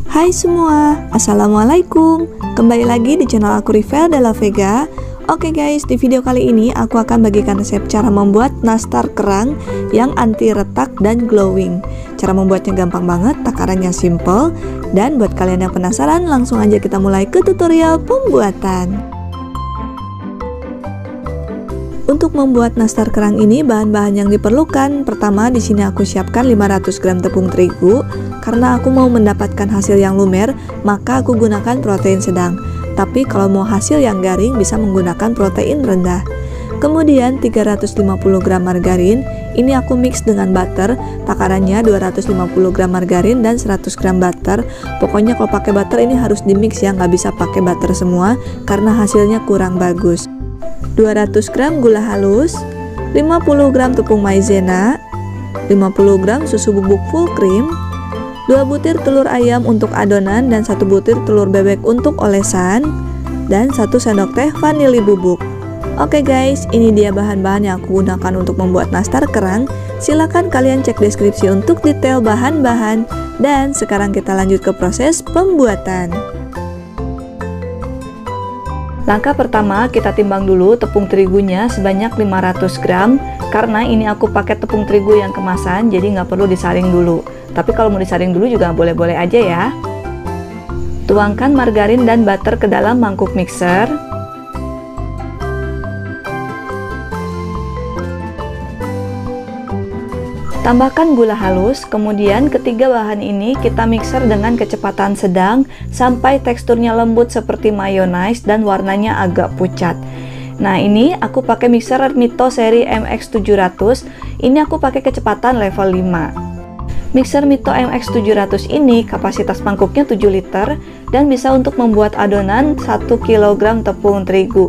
Hai semua, Assalamualaikum. Kembali lagi di channel aku Rivel Della Vega. Oke guys, di video kali ini aku akan bagikan resep cara membuat nastar kerang yang anti retak dan glowing. Cara membuatnya gampang banget, takarannya simple. Dan buat kalian yang penasaran, langsung aja kita mulai ke tutorial pembuatan. Untuk membuat nastar kerang ini, bahan-bahan yang diperlukan, pertama di sini aku siapkan 500 gram tepung terigu. Karena aku mau mendapatkan hasil yang lumer, maka aku gunakan protein sedang. Tapi kalau mau hasil yang garing, bisa menggunakan protein rendah. Kemudian 350 gram margarin, ini aku mix dengan butter. Takarannya 250 gram margarin dan 100 gram butter. Pokoknya kalau pakai butter ini harus di mix ya, nggak bisa pakai butter semua karena hasilnya kurang bagus. 200 gram gula halus, 50 gram tepung maizena, 50 gram susu bubuk full cream, 2 butir telur ayam untuk adonan dan 1 butir telur bebek untuk olesan, dan 1 sendok teh vanili bubuk. Oke guys, ini dia bahan-bahan yang aku gunakan untuk membuat nastar kerang. Silahkan kalian cek deskripsi untuk detail bahan-bahan. Dan sekarang kita lanjut ke proses pembuatan. Langkah pertama, kita timbang dulu tepung terigunya sebanyak 500 gram. Karena ini aku pakai tepung terigu yang kemasan, jadi nggak perlu disaring dulu. Tapi kalau mau disaring dulu juga boleh-boleh aja ya. Tuangkan margarin dan butter ke dalam mangkuk mixer. Tambahkan gula halus, kemudian ketiga bahan ini kita mixer dengan kecepatan sedang sampai teksturnya lembut seperti mayonnaise dan warnanya agak pucat. Nah, ini aku pakai mixer Mito seri MX700. Ini aku pakai kecepatan level 5. Mixer Mito MX700 ini kapasitas mangkuknya 7 liter dan bisa untuk membuat adonan 1 kg tepung terigu.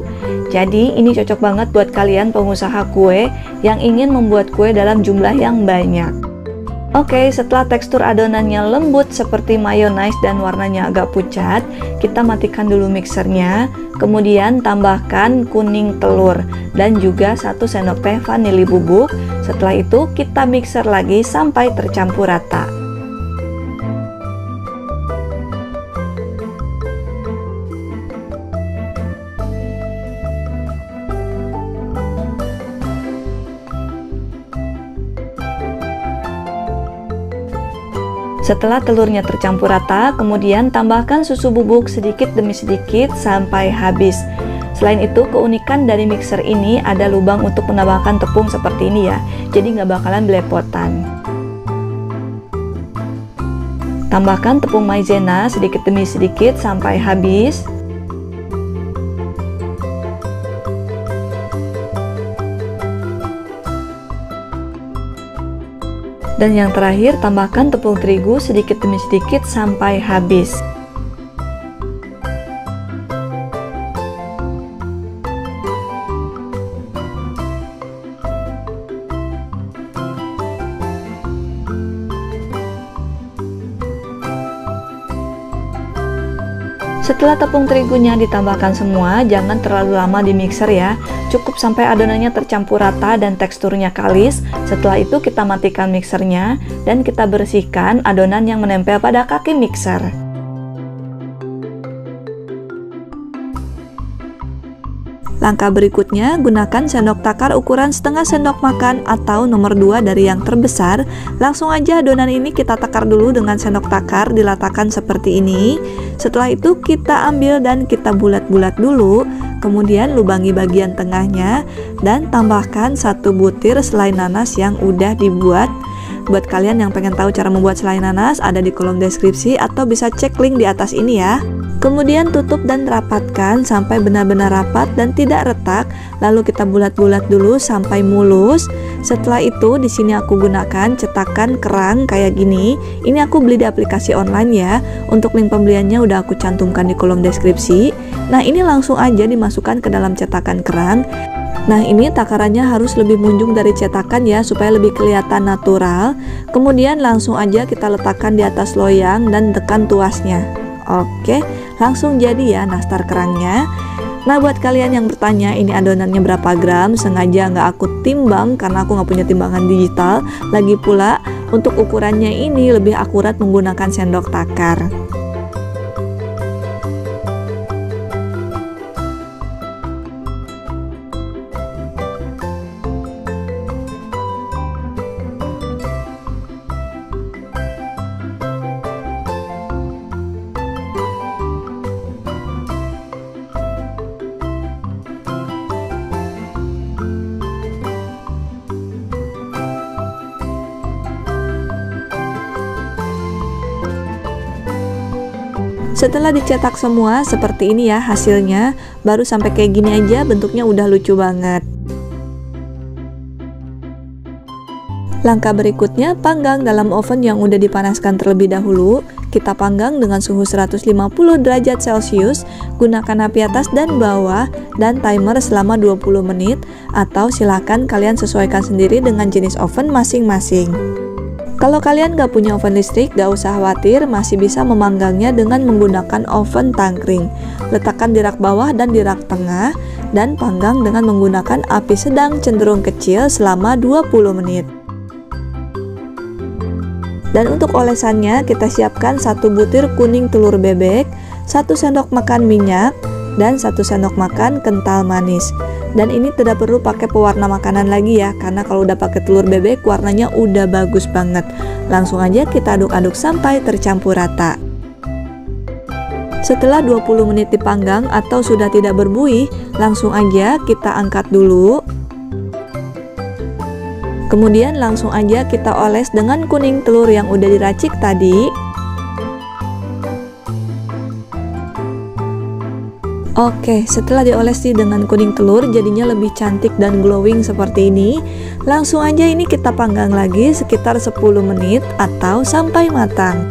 Jadi ini cocok banget buat kalian pengusaha kue yang ingin membuat kue dalam jumlah yang banyak. Oke, setelah tekstur adonannya lembut seperti mayonnaise dan warnanya agak pucat, kita matikan dulu mixernya. Kemudian tambahkan kuning telur dan juga 1 sendok teh vanili bubuk. Setelah itu kita mixer lagi sampai tercampur rata. Setelah telurnya tercampur rata, kemudian tambahkan susu bubuk sedikit demi sedikit sampai habis. Selain itu, keunikan dari mixer ini ada lubang untuk menambahkan tepung seperti ini ya, jadi nggak bakalan belepotan. Tambahkan tepung maizena sedikit demi sedikit sampai habis. Dan yang terakhir, tambahkan tepung terigu sedikit demi sedikit sampai habis. Setelah tepung terigunya ditambahkan semua, jangan terlalu lama di mixer ya. Cukup sampai adonannya tercampur rata dan teksturnya kalis. Setelah itu kita matikan mixernya dan kita bersihkan adonan yang menempel pada kaki mixer. Langkah berikutnya, gunakan sendok takar ukuran setengah sendok makan atau nomor 2 dari yang terbesar. Langsung aja adonan ini kita takar dulu dengan sendok takar, diletakkan seperti ini. Setelah itu kita ambil dan kita bulat-bulat dulu. Kemudian lubangi bagian tengahnya dan tambahkan 1 butir selai nanas yang udah dibuat. Buat kalian yang pengen tahu cara membuat selai nanas, ada di kolom deskripsi atau bisa cek link di atas ini ya. Kemudian tutup dan rapatkan sampai benar-benar rapat dan tidak retak. Lalu kita bulat-bulat dulu sampai mulus. Setelah itu di sini aku gunakan cetakan kerang kayak gini. Ini aku beli di aplikasi online ya. Untuk link pembeliannya udah aku cantumkan di kolom deskripsi. Nah, ini langsung aja dimasukkan ke dalam cetakan kerang. Nah, ini takarannya harus lebih munjung dari cetakan ya, supaya lebih kelihatan natural. Kemudian langsung aja kita letakkan di atas loyang dan tekan tuasnya. Oke, langsung jadi ya nastar kerangnya. Nah, buat kalian yang bertanya ini adonannya berapa gram, sengaja nggak aku timbang karena aku nggak punya timbangan digital. Lagi pula untuk ukurannya ini lebih akurat menggunakan sendok takar. Setelah dicetak semua seperti ini ya hasilnya, baru sampai kayak gini aja bentuknya udah lucu banget. Langkah berikutnya, panggang dalam oven yang udah dipanaskan terlebih dahulu. Kita panggang dengan suhu 150 derajat Celcius, gunakan api atas dan bawah, dan timer selama 20 menit, atau silahkan kalian sesuaikan sendiri dengan jenis oven masing-masing. Kalau kalian gak punya oven listrik, gak usah khawatir, masih bisa memanggangnya dengan menggunakan oven tangkring. Letakkan di rak bawah dan di rak tengah, dan panggang dengan menggunakan api sedang cenderung kecil selama 20 menit. Dan untuk olesannya, kita siapkan 1 butir kuning telur bebek, 1 sendok makan minyak, dan 1 sendok makan kental manis. Dan ini tidak perlu pakai pewarna makanan lagi ya, karena kalau udah pakai telur bebek warnanya udah bagus banget. Langsung aja kita aduk-aduk sampai tercampur rata. Setelah 20 menit dipanggang atau sudah tidak berbuih, langsung aja kita angkat dulu. Kemudian langsung aja kita oles dengan kuning telur yang udah diracik tadi. Oke, setelah diolesi dengan kuning telur jadinya lebih cantik dan glowing seperti ini. Langsung aja ini kita panggang lagi sekitar 10 menit atau sampai matang.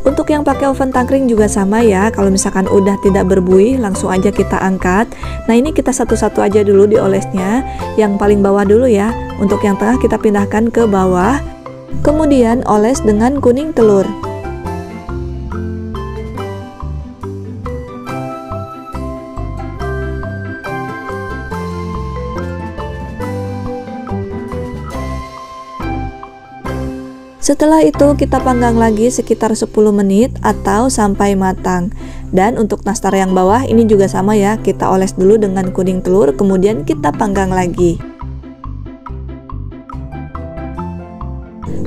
Untuk yang pakai oven tangkring juga sama ya. Kalau misalkan udah tidak berbuih langsung aja kita angkat. Nah, ini kita satu-satu aja dulu diolesnya. Yang paling bawah dulu ya. Untuk yang tengah kita pindahkan ke bawah. Kemudian oles dengan kuning telur. Setelah itu kita panggang lagi sekitar 10 menit atau sampai matang. Dan untuk nastar yang bawah ini juga sama ya, kita oles dulu dengan kuning telur kemudian kita panggang lagi.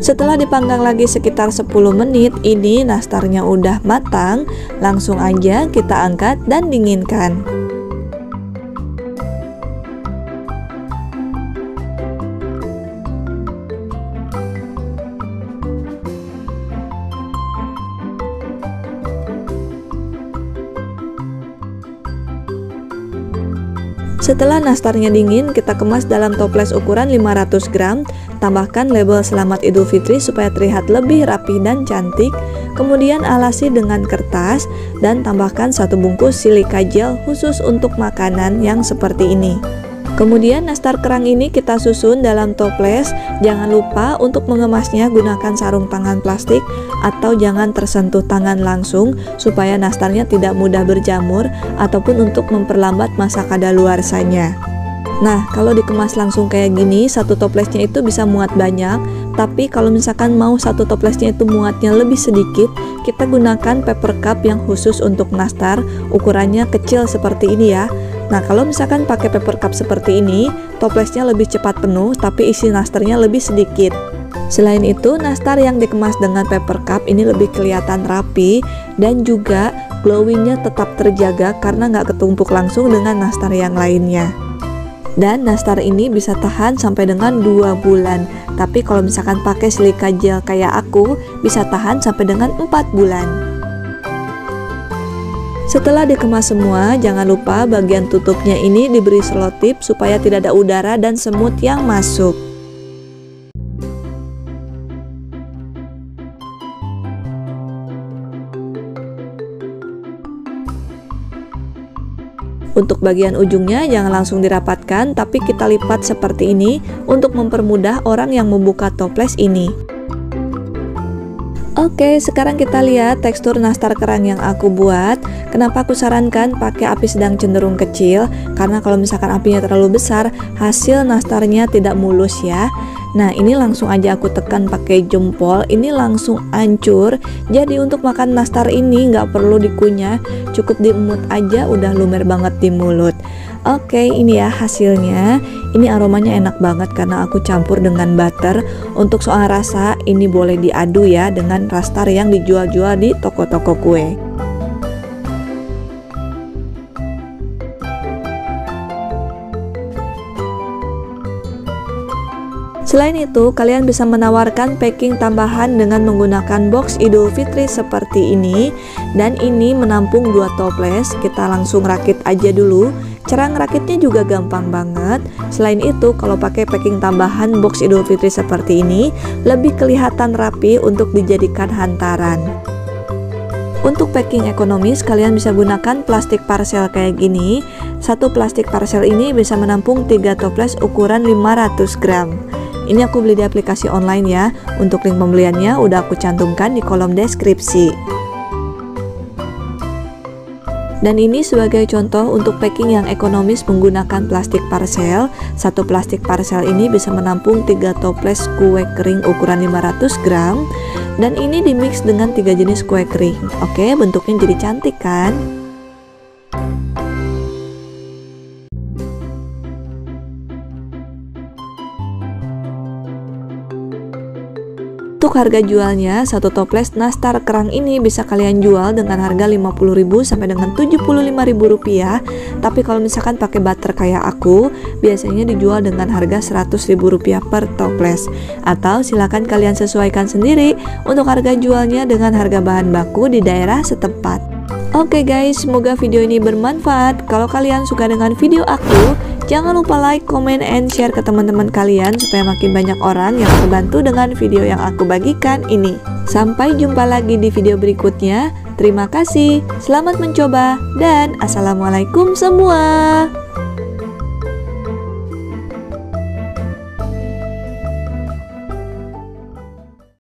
Setelah dipanggang lagi sekitar 10 menit, ini nastarnya udah matang. Langsung aja kita angkat dan dinginkan. Setelah nastarnya dingin, kita kemas dalam toples ukuran 500 gram, tambahkan label Selamat Idul Fitri supaya terlihat lebih rapi dan cantik, kemudian alasi dengan kertas, dan tambahkan 1 bungkus silika gel khusus untuk makanan yang seperti ini. Kemudian nastar kerang ini kita susun dalam toples. Jangan lupa untuk mengemasnya gunakan sarung tangan plastik atau jangan tersentuh tangan langsung supaya nastarnya tidak mudah berjamur ataupun untuk memperlambat masa kadaluarsanya. Nah, kalau dikemas langsung kayak gini, 1 toplesnya itu bisa muat banyak. Tapi kalau misalkan mau 1 toplesnya itu muatnya lebih sedikit, kita gunakan paper cup yang khusus untuk nastar, ukurannya kecil seperti ini ya. Nah, kalau misalkan pakai paper cup seperti ini, toplesnya lebih cepat penuh, tapi isi nastarnya lebih sedikit. Selain itu, nastar yang dikemas dengan paper cup ini lebih kelihatan rapi dan juga glowingnya tetap terjaga karena nggak ketumpuk langsung dengan nastar yang lainnya. Dan nastar ini bisa tahan sampai dengan 2 bulan. Tapi kalau misalkan pakai silika gel kayak aku, bisa tahan sampai dengan 4 bulan. Setelah dikemas semua, jangan lupa bagian tutupnya ini diberi selotip supaya tidak ada udara dan semut yang masuk. Untuk bagian ujungnya jangan langsung dirapatkan, tapi kita lipat seperti ini untuk mempermudah orang yang membuka toples ini. Oke, sekarang kita lihat tekstur nastar kerang yang aku buat. Kenapa aku sarankan pakai api sedang cenderung kecil? Karena kalau misalkan apinya terlalu besar, hasil nastarnya tidak mulus ya. Nah, ini langsung aja aku tekan pakai jempol, ini langsung hancur. Jadi untuk makan nastar ini nggak perlu dikunyah, cukup diemut aja udah lumer banget di mulut. Oke, ini ya hasilnya. Ini aromanya enak banget karena aku campur dengan butter. Untuk soal rasa, ini boleh diadu ya dengan nastar yang dijual-jual di toko-toko kue. Selain itu, kalian bisa menawarkan packing tambahan dengan menggunakan box Idul Fitri seperti ini. Dan ini menampung 2 toples. Kita langsung rakit aja dulu. Cara ngerakitnya juga gampang banget. Selain itu, kalau pakai packing tambahan box Idul Fitri seperti ini, lebih kelihatan rapi untuk dijadikan hantaran. Untuk packing ekonomis, kalian bisa gunakan plastik parcel kayak gini. Satu plastik parcel ini bisa menampung 3 toples ukuran 500 gram. Ini aku beli di aplikasi online ya. Untuk link pembeliannya udah aku cantumkan di kolom deskripsi. Dan ini sebagai contoh untuk packing yang ekonomis menggunakan plastik parcel. Satu plastik parcel ini bisa menampung 3 toples kue kering ukuran 500 gram. Dan ini dimix dengan 3 jenis kue kering. Oke, bentuknya jadi cantik kan? Untuk harga jualnya, satu toples nastar kerang ini bisa kalian jual dengan harga 50.000 sampai dengan 75.000 rupiah. Tapi kalau misalkan pakai butter kayak aku, biasanya dijual dengan harga 100.000 rupiah per toples. Atau silakan kalian sesuaikan sendiri untuk harga jualnya dengan harga bahan baku di daerah setempat. Oke guys, semoga video ini bermanfaat. Kalau kalian suka dengan video aku, jangan lupa like, comment, and share ke teman-teman kalian supaya makin banyak orang yang terbantu dengan video yang aku bagikan ini. Sampai jumpa lagi di video berikutnya. Terima kasih, selamat mencoba, dan assalamualaikum semua.